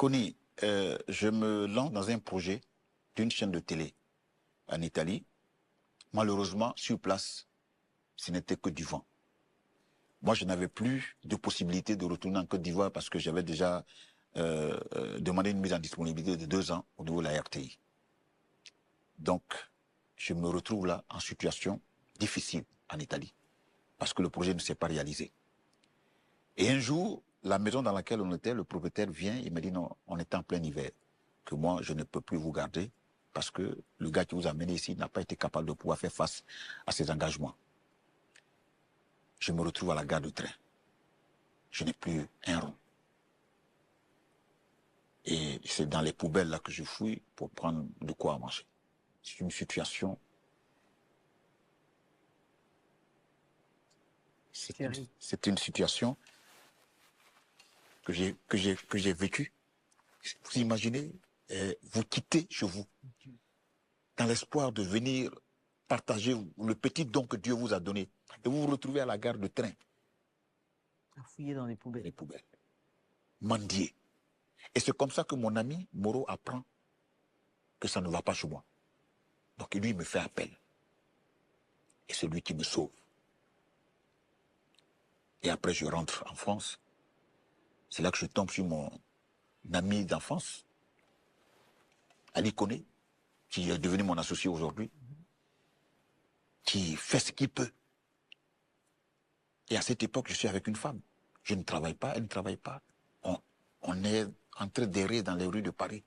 Connie, je me lance dans un projet d'une chaîne de télé en Italie. Malheureusement, sur place, ce n'était que du vent. Moi, je n'avais plus de possibilité de retourner en Côte d'Ivoire parce que j'avais déjà demandé une mise en disponibilité de 2 ans au niveau de la RTI. Donc, je me retrouve là en situation difficile en Italie parce que le projet ne s'est pas réalisé. Et un jour, la maison dans laquelle on était, le propriétaire vient et me dit non, on est en plein hiver, que moi, je ne peux plus vous garder parce que le gars qui vous a amené ici n'a pas été capable de pouvoir faire face à ses engagements. Je me retrouve à la gare de train. Je n'ai plus un rond. Et c'est dans les poubelles là que je fouille pour prendre de quoi manger. C'est une situation... C'est une situation que j'ai vécue. Vous imaginez, vous quittez chez vous dans l'espoir de venir partager le petit don que Dieu vous a donné. Et vous vous retrouvez à la gare de train. À fouiller dans les poubelles. Les poubelles. Mendier. Et c'est comme ça que mon ami Moreau apprend que ça ne va pas chez moi. Donc lui, il me fait appel. Et c'est lui qui me sauve. Et après, je rentre en France. C'est là que je tombe sur mon ami d'enfance, Ali Koné, qui est devenu mon associé aujourd'hui, qui fait ce qu'il peut. Et à cette époque, je suis avec une femme. Je ne travaille pas, elle ne travaille pas. On est en train d'errer dans les rues de Paris.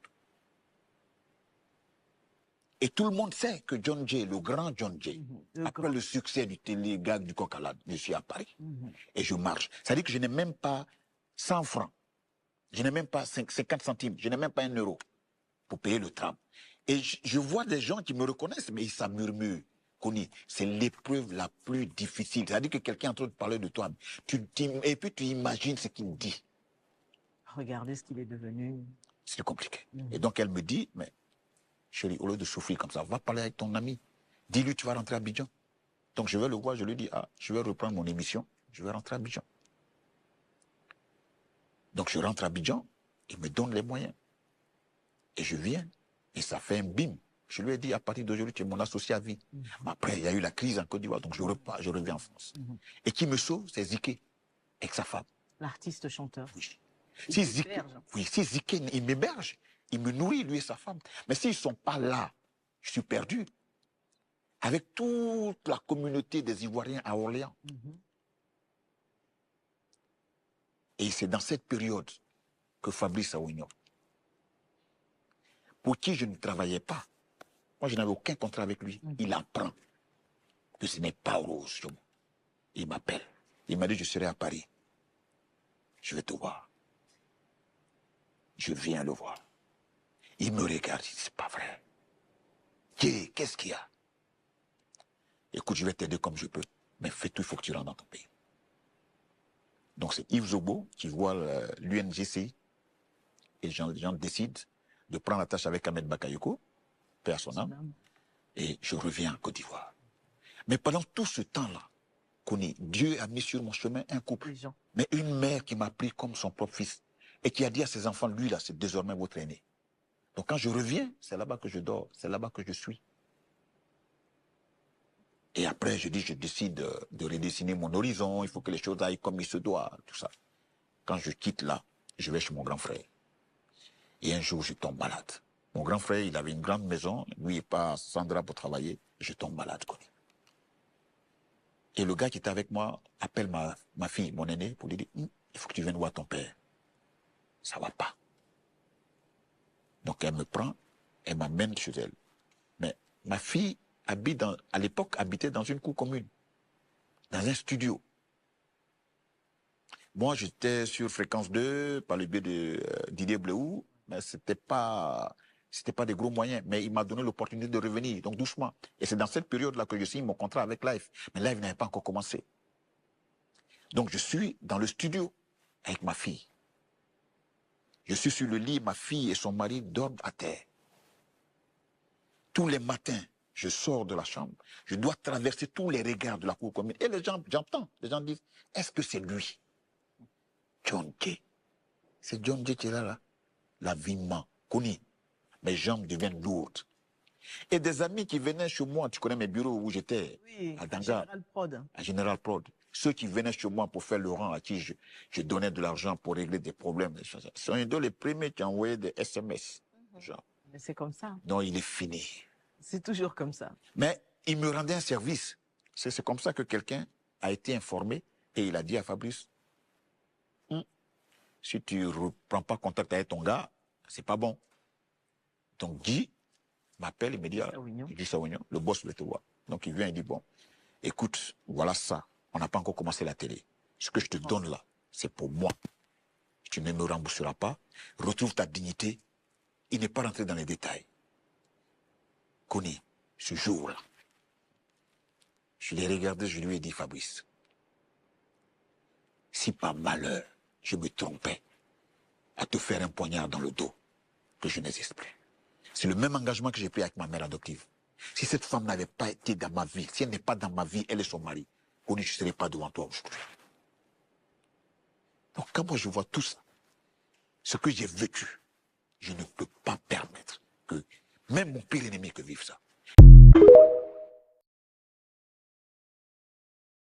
Et tout le monde sait que John Jay, le grand John Jay, après le succès du télé-gag du Coq-à-l'âne, je suis à Paris. Et je marche. C'est-à-dire que je n'ai même pas 100 francs. Je n'ai même pas 50 centimes. Je n'ai même pas 1 euro pour payer le tram. Et je vois des gens qui me reconnaissent, mais ça murmure. Connie, c'est l'épreuve la plus difficile. C'est-à-dire que quelqu'un est en train de parler de toi. Et puis tu imagines ce qu'il dit. Regardez ce qu'il est devenu. C'est compliqué. Et donc elle me dit, mais chérie, au lieu de souffrir comme ça, va parler avec ton ami. Dis-lui, tu vas rentrer à Abidjan. Donc je vais le voir, je lui dis, je vais reprendre mon émission, je vais rentrer à Abidjan. Donc je rentre à Abidjan, il me donne les moyens. Et je viens, et ça fait un bim. Je lui ai dit, à partir d'aujourd'hui, tu es mon associé à vie. Mais après, il y a eu la crise en Côte d'Ivoire, donc je repars, je reviens en France. Et qui me sauve, c'est Ziké, avec sa femme. L'artiste chanteur. Oui. Si Ziké, il m'héberge, il me nourrit, lui et sa femme. Mais s'ils ne sont pas là, je suis perdu. Avec toute la communauté des Ivoiriens à Orléans. Et c'est dans cette période que Fabrice Awignon, pour qui je ne travaillais pas, moi je n'avais aucun contrat avec lui, il apprend que ce n'est pas rose. Il m'appelle, il m'a dit je serai à Paris, je vais te voir. Je viens le voir. Il me regarde, il dit c'est pas vrai. Qu'est-ce qu'il y a? Écoute, je vais t'aider comme je peux, mais fais tout, il faut que tu rentres dans ton pays. Donc c'est Yves Zobo qui voit l'UNGCI et les gens décident de prendre la tâche avec Ahmed Bakayoko, paix à son âme, et je reviens en Côte d'Ivoire. Mais pendant tout ce temps-là, Dieu a mis sur mon chemin un couple, mais une mère qui m'a pris comme son propre fils et qui a dit à ses enfants, lui là, c'est désormais votre aîné. Donc quand je reviens, c'est là-bas que je dors, c'est là-bas que je suis. Et après, je décide de redessiner mon horizon, il faut que les choses aillent comme il se doit, tout ça. Quand je quitte là, je vais chez mon grand frère. Et un jour, je tombe malade. Mon grand frère, il avait une grande maison, lui, il part à Sandra pour travailler, je tombe malade, Connie. Et le gars qui était avec moi appelle ma fille, mon aîné, pour lui dire, il faut que tu viennes voir ton père. Ça va pas. Donc elle me prend, elle m'amène chez elle. Mais ma fille à l'époque, habitait dans une cour commune, dans un studio. Moi, j'étais sur Fréquence 2 par le biais de Didier Bleou, mais c'était pas des gros moyens. Mais il m'a donné l'opportunité de revenir, donc doucement. Et c'est dans cette période-là que je signe mon contrat avec Life. Mais Life n'avait pas encore commencé. Donc je suis dans le studio avec ma fille. Je suis sur le lit, ma fille et son mari dorment à terre. Tous les matins, je sors de la chambre, je dois traverser tous les regards de la cour commune. Et les gens, j'entends, les gens disent, est-ce que c'est lui? John Jay. C'est John Jay qui est là. la vie m'a connu. Mes jambes deviennent lourdes. Et des amis qui venaient chez moi, tu connais mes bureaux où j'étais, Oui, à Danga, Général Prod. à General Prod. Ceux qui venaient chez moi pour faire le rang, à qui je donnais de l'argent pour régler des problèmes, des choses. Ce sont les premiers qui envoyaient des SMS. Genre. Mais c'est comme ça. Non, il est fini. C'est toujours comme ça. Mais il me rendait un service. C'est comme ça que quelqu'un a été informé et il a dit à Fabrice, si tu ne reprends pas contact avec ton gars, c'est pas bon. Donc Guy m'appelle et me dit, il dit Sawignon, le boss voulait te voir. Donc il vient et dit, bon, écoute, voilà ça. On n'a pas encore commencé la télé. Ce que je te donne là, c'est pour moi. Tu ne me rembourseras pas. Retrouve ta dignité. Il n'est pas rentré dans les détails. Connu, ce jour-là, je l'ai regardé, je lui ai dit, Fabrice, si par malheur, je me trompais à te faire un poignard dans le dos, que je n'existe plus. C'est le même engagement que j'ai pris avec ma mère adoptive. Si cette femme n'avait pas été dans ma vie, si elle n'est pas dans ma vie, elle est son mari, je ne serais pas devant toi aujourd'hui. Donc quand moi je vois tout ça, ce que j'ai vécu, je ne peux pas permettre que même mon pire ennemi que vive ça.